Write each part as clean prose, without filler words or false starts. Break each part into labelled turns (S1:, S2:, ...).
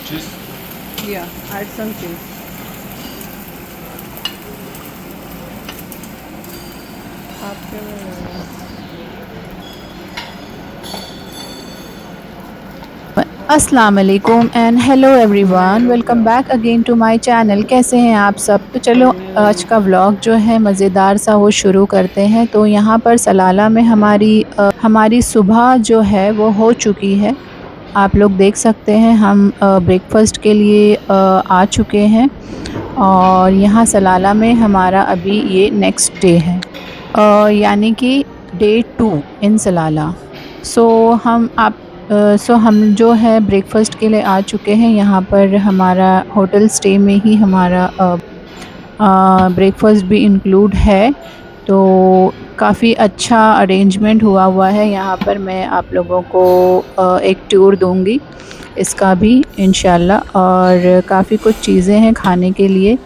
S1: Cheese?
S2: Yeah, add some cheese. आपके अस्सलाम वालेकुम and hello everyone, welcome back again to my channel. कैसे हैं आप सब? तो चलो आज का व्लॉग जो है मज़ेदार सा वो शुरू करते हैं। तो यहाँ पर सलाला में हमारी सुबह जो है वो हो चुकी है। आप लोग देख सकते हैं हम ब्रेकफास्ट के लिए आ चुके हैं और यहाँ सलाला में हमारा अभी ये नेक्स्ट डे है, यानी कि डे 2 इन सलाला। सो हम जो है ब्रेकफास्ट के लिए आ चुके हैं। यहाँ पर हमारा होटल स्टे में ही हमारा ब्रेकफास्ट भी इंक्लूड है। तो काफ़ी अच्छा अरेंजमेंट हुआ है यहाँ पर। मैं आप लोगों को एक टूर दूँगी इसका भी इंशाल्लाह, और काफ़ी कुछ चीज़ें हैं खाने के लिए,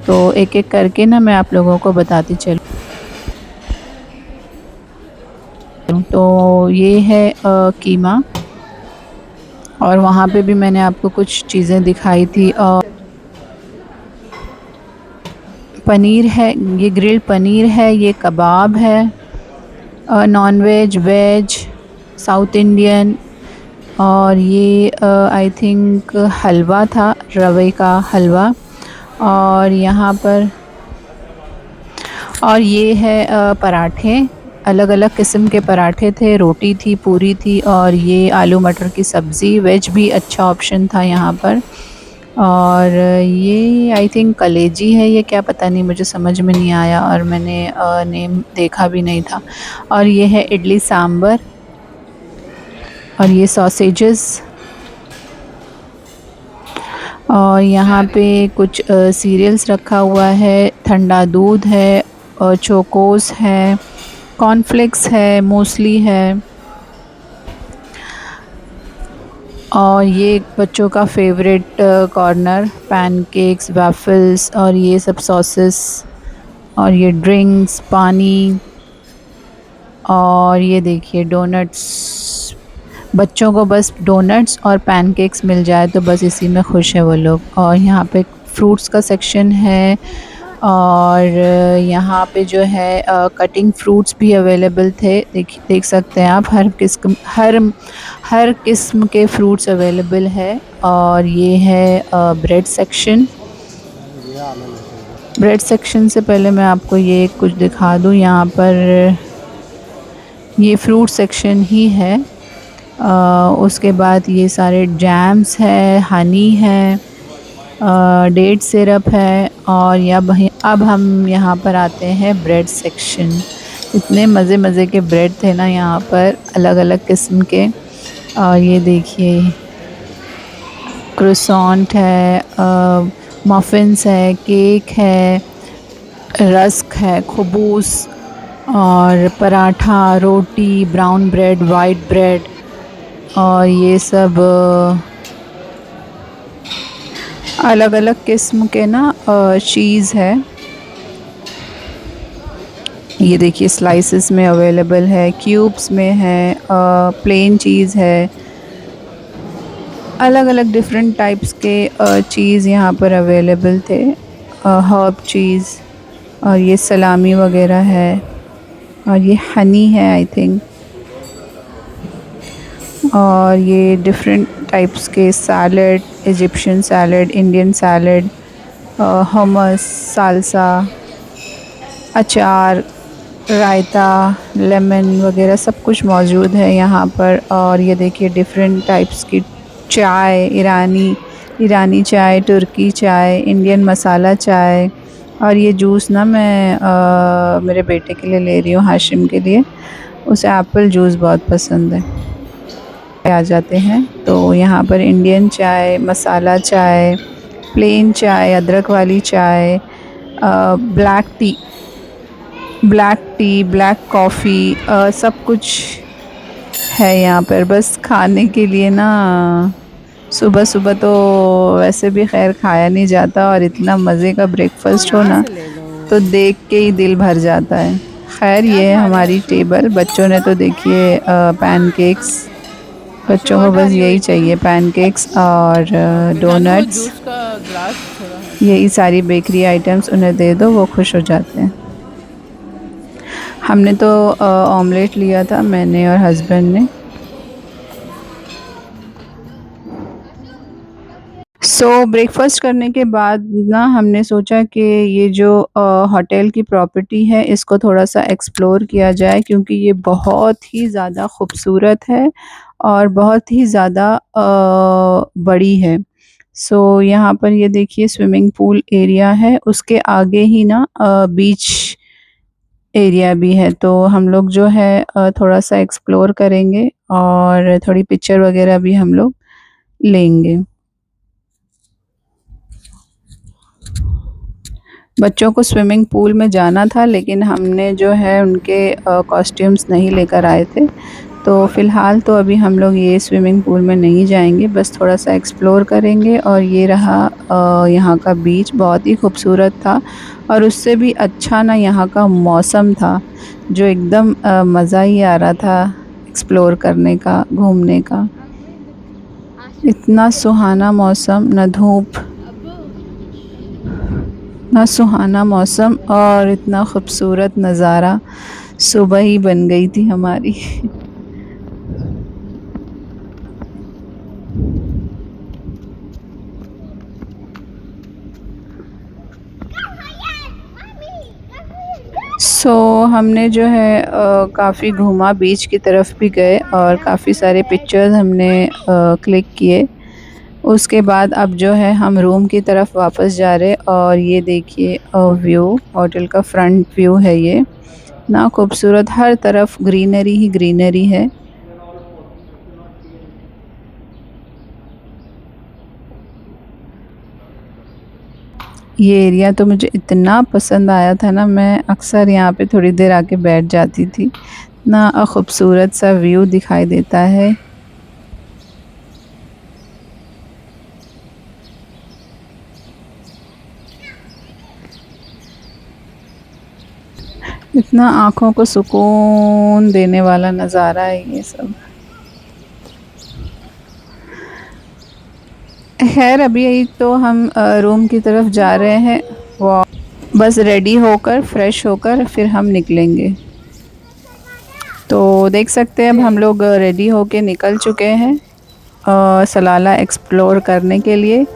S2: तो एक एक करके ना मैं आप लोगों को बताती चलूँ। तो ये है कीमा, और वहाँ पे भी मैंने आपको कुछ चीज़ें दिखाई थी। और पनीर है, ये ग्रिल्ड पनीर है, ये कबाब है, non veg, veg, South Indian. और ये आई थिंक हलवा था, रवे का हलवा। और यहाँ पर और ये है पराठे, अलग अलग किस्म के पराठे थे, रोटी थी, पूरी थी, और ये आलू मटर की सब्ज़ी। वेज भी अच्छा ऑप्शन था यहाँ पर। और ये आई थिंक कलेजी है, ये क्या पता नहीं, मुझे समझ में नहीं आया और मैंने नेम देखा भी नहीं था। और ये है इडली सांबर, और ये सॉसेजेस। और यहाँ पे कुछ सीरियल्स रखा हुआ है, ठंडा दूध है, और चोकोस है, कॉर्नफ्लेक्स है, मूसली है। और ये बच्चों का फेवरेट कॉर्नर, पैनकेक्स, वैफ़ल्स, और ये सब सॉसेस, और ये ड्रिंक्स, पानी। और ये देखिए डोनट्स, बच्चों को बस डोनट्स और पैनकेक्स मिल जाए तो बस इसी में खुश है वो लोग। और यहाँ पे फ्रूट्स का सेक्शन है, और यहाँ पे जो है कटिंग फ्रूट्स भी अवेलेबल थे। देख सकते हैं आप, हर किस्म के फ्रूट्स अवेलेबल है। और ये है ब्रेड सेक्शन। ब्रेड सेक्शन से पहले मैं आपको ये कुछ दिखा दूँ। यहाँ पर ये फ्रूट सेक्शन ही है। उसके बाद ये सारे जैम्स है, हनी है, डेट सिरप है। और अब हम यहाँ पर आते हैं ब्रेड सेक्शन। इतने मज़े मज़े के ब्रेड थे ना यहाँ पर, अलग अलग किस्म के। और ये देखिए क्रोसॉन्ट है, मफ़िन्स है, केक है, रस्क है, खबूस, और पराठा, रोटी, ब्राउन ब्रेड, वाइट ब्रेड। और ये सब अलग अलग किस्म के ना चीज़ है। ये देखिए स्लाइसेस में अवेलेबल है, क्यूब्स में है, प्लेन चीज़ है, अलग अलग डिफरेंट टाइप्स के चीज़ यहाँ पर अवेलेबल थे। हर्ब चीज़, और ये सलामी वगैरह है, और ये हनी है आई थिंक। और ये डिफरेंट टाइप्स के salad, Egyptian salad, Indian salad, hummus, salsa, अचार, रायता, लेमन वगैरह सब कुछ मौजूद है यहाँ पर। और ये देखिए डिफरेंट टाइप्स की चाय, ईरानी चाय, तुर्की चाय, इंडियन मसाला चाय। और ये जूस ना मैं मेरे बेटे के लिए ले रही हूँ, हाशिम के लिए, उसे एप्पल जूस बहुत पसंद है। आ जाते हैं तो यहाँ पर इंडियन चाय, मसाला चाय, प्लेन चाय, अदरक वाली चाय, ब्लैक टी, ब्लैक कॉफ़ी, सब कुछ है यहाँ पर। बस खाने के लिए ना सुबह सुबह तो वैसे भी खैर खाया नहीं जाता, और इतना मज़े का ब्रेकफास्ट हो ना तो देख के ही दिल भर जाता है। खैर ये है हमारी टेबल। बच्चों ने तो देखिए पैनकेक्स,
S1: Ashu,
S2: बच्चों को
S1: what are
S2: बस
S1: you
S2: यही
S1: eating?
S2: चाहिए, पैनकेक्स और
S1: जानू वो
S2: डोनट्स।
S1: जूस का ग्लास थोड़ा हटा
S2: यही
S1: दो।
S2: सारी बेकरी आइटम्स उन्हें दे दो, वो खुश हो जाते हैं। हमने तो ऑमलेट लिया था, मैंने और हस्बैंड ने। ब्रेकफास्ट करने के बाद ना हमने सोचा कि ये जो होटल की प्रॉपर्टी है इसको थोड़ा सा एक्सप्लोर किया जाए, क्योंकि ये बहुत ही ज़्यादा खूबसूरत है और बहुत ही ज़्यादा बड़ी है। यहाँ पर ये देखिए स्विमिंग पूल एरिया है, उसके आगे ही ना बीच एरिया भी है। तो हम लोग जो है थोड़ा सा एक्सप्लोर करेंगे और थोड़ी पिक्चर वगैरह भी हम लोग लेंगे। बच्चों को स्विमिंग पूल में जाना था, लेकिन हमने जो है उनके कॉस्ट्यूम्स नहीं लेकर आए थे। तो फ़िलहाल तो अभी हम लोग ये स्विमिंग पूल में नहीं जाएंगे, बस थोड़ा सा एक्सप्लोर करेंगे। और ये रहा यहाँ का बीच, बहुत ही खूबसूरत था। और उससे भी अच्छा ना यहाँ का मौसम था, जो एकदम मज़ा ही आ रहा था एक्सप्लोर करने का, घूमने का। इतना सुहाना मौसम, न धूप ना सुहाना मौसम और इतना खूबसूरत नज़ारा। सुबह ही बन गई थी हमारी। हमने जो है काफ़ी घूमा, बीच की तरफ भी गए और काफ़ी सारे पिक्चर्स हमने क्लिक किए। उसके बाद अब जो है हम रूम की तरफ वापस जा रहे, और ये देखिए व्यू, होटल का फ्रंट व्यू है ये। ना खूबसूरत, हर तरफ ग्रीनरी ही ग्रीनरी है। ये एरिया तो मुझे इतना पसंद आया था ना, मैं अक्सर यहाँ पे थोड़ी देर आके बैठ जाती थी। ना खूबसूरत सा व्यू दिखाई देता है। इतना आँखों को सुकून देने वाला नज़ारा है ये सब। खैर अभी यही तो हम रूम की तरफ जा रहे हैं। वो बस रेडी होकर, फ्रेश होकर फिर हम निकलेंगे। तो देख सकते हैं अब हम लोग रेडी होके निकल चुके हैं सलाला एक्सप्लोर करने के लिए।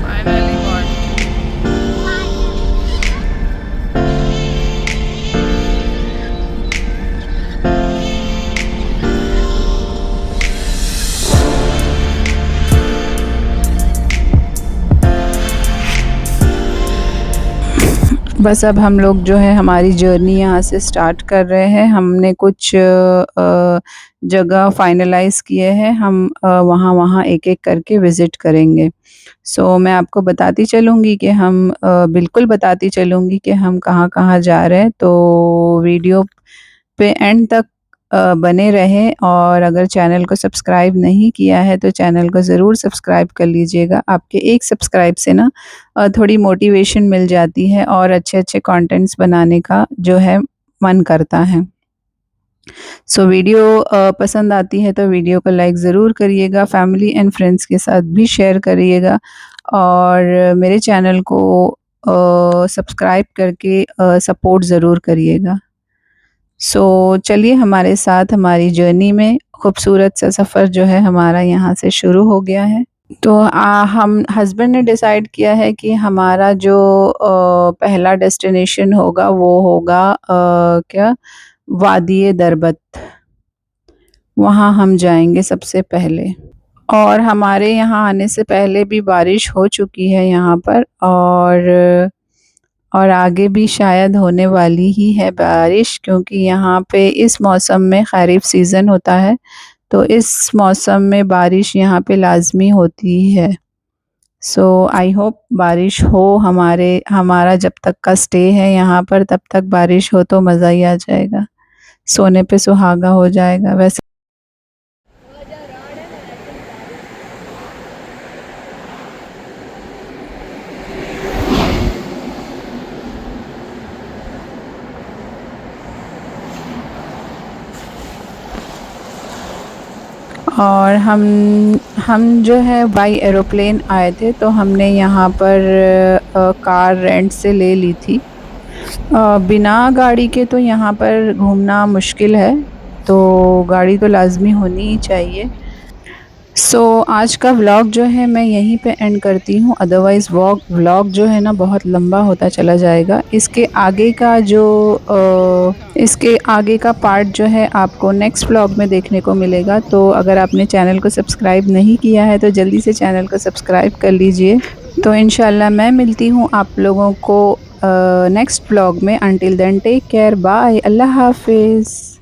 S1: Finally got.
S2: बस अब हम लोग जो है हमारी जर्नी यहाँ से स्टार्ट कर रहे हैं। हमने कुछ जगह फाइनलाइज़ किए हैं, हम वहाँ एक-एक करके विज़िट करेंगे। मैं आपको बताती चलूँगी कि हम बिल्कुल बताती चलूँगी कि हम कहाँ-कहाँ जा रहे हैं, तो वीडियो पे एंड तक बने रहें, और अगर चैनल को सब्सक्राइब नहीं किया है तो चैनल को ज़रूर सब्सक्राइब कर लीजिएगा। आपके एक सब्सक्राइब से ना थोड़ी मोटिवेशन मिल जाती है और अच्छे-अच्छे कंटेंट्स बनाने का जो है मन करता है। सो वीडियो पसंद आती है तो वीडियो को लाइक ज़रूर करिएगा, फैमिली एंड फ्रेंड्स के साथ भी शेयर करिएगा, और मेरे चैनल को सब्सक्राइब करके सपोर्ट ज़रूर करिएगा। सो चलिए हमारे साथ हमारी जर्नी में खूबसूरत सा सफ़र जो है हमारा यहाँ से शुरू हो गया है। तो हम हस्बैंड ने डिसाइड किया है कि हमारा जो पहला डेस्टिनेशन होगा वो होगा क्या, वादिये दरबत। वहाँ हम जाएंगे सबसे पहले। और हमारे यहाँ आने से पहले भी बारिश हो चुकी है यहाँ पर, और आगे भी शायद होने वाली ही है बारिश, क्योंकि यहाँ पे इस मौसम में खरीफ सीज़न होता है, तो इस मौसम में बारिश यहाँ पे लाज़मी होती ही है। सो आई होप बारिश हो, हमारा जब तक का स्टे है यहाँ पर तब तक बारिश हो तो मज़ा ही आ जाएगा, सोने पे सुहागा हो जाएगा। वैसे और हम जो है बाई एरोप्लेन आए थे, तो हमने यहाँ पर कार रेंट से ले ली थी। बिना गाड़ी के तो यहाँ पर घूमना मुश्किल है, तो गाड़ी तो लाज़मी होनी ही चाहिए। सो आज का व्लॉग जो है मैं यहीं पे एंड करती हूँ, अदरवाइज़ व्लॉग जो है ना बहुत लंबा होता चला जाएगा। इसके आगे का पार्ट जो है आपको नेक्स्ट व्लॉग में देखने को मिलेगा। तो अगर आपने चैनल को सब्सक्राइब नहीं किया है तो जल्दी से चैनल को सब्सक्राइब कर लीजिए। तो इंशाल्लाह मैं मिलती हूँ आप लोगों को नेक्स्ट व्लॉग में। Until then take care, bye, अल्लाह हाफिज़।